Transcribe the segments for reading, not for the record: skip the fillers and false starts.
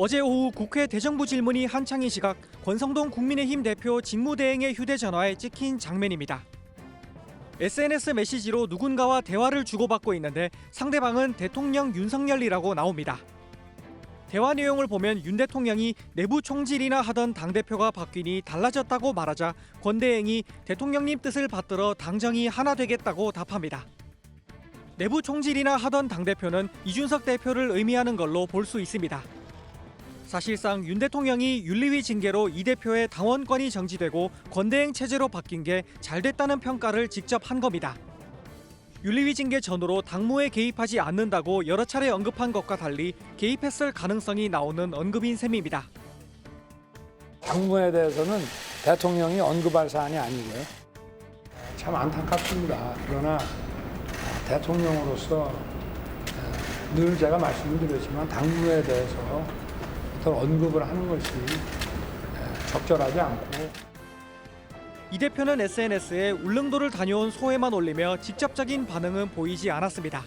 어제 오후 국회 대정부 질문이 한창인 시각 권성동 국민의힘 대표 직무대행의 휴대전화에 찍힌 장면입니다. SNS 메시지로 누군가와 대화를 주고받고 있는데 상대방은 대통령 윤석열이라고 나옵니다. 대화 내용을 보면 윤 대통령이 내부 총질이나 하던 당대표가 바뀌니 달라졌다고 말하자 권 대행이 대통령님 뜻을 받들어 당정이 하나 되겠다고 답합니다. 내부 총질이나 하던 당대표는 이준석 대표를 의미하는 걸로 볼 수 있습니다. 사실상 윤 대통령이 윤리위 징계로 이 대표의 당원권이 정지되고 권 대행 체제로 바뀐 게 잘 됐다는 평가를 직접 한 겁니다. 윤리위 징계 전후로 당무에 개입하지 않는다고 여러 차례 언급한 것과 달리 개입했을 가능성이 나오는 언급인 셈입니다. 당무에 대해서는 대통령이 언급할 사안이 아니고요. 참 안타깝습니다. 그러나 대통령으로서 늘 제가 말씀을 드렸지만 당무에 대해서 어떤 언급을 하는 것이 적절하지 않고. 이 대표는 SNS에 울릉도를 다녀온 소회만 올리며 직접적인 반응은 보이지 않았습니다.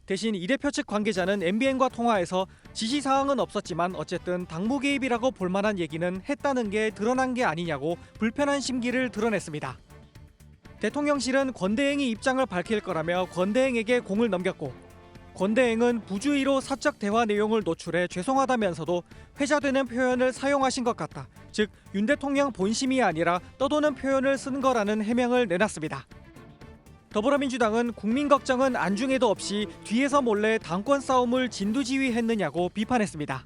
대신 이 대표 측 관계자는 MBN과 통화에서 지시사항은 없었지만 어쨌든 당무 개입이라고 볼 만한 얘기는 했다는 게 드러난 게 아니냐고 불편한 심기를 드러냈습니다. 대통령실은 권 대행이 입장을 밝힐 거라며 권 대행에게 공을 넘겼고 권 대행은 부주의로 사적 대화 내용을 노출해 죄송하다면서도 회자되는 표현을 사용하신 것 같다. 즉 윤 대통령 본심이 아니라 떠도는 표현을 쓴 거라는 해명을 내놨습니다. 더불어민주당은 국민 걱정은 안중에도 없이 뒤에서 몰래 당권 싸움을 진두지휘했느냐고 비판했습니다.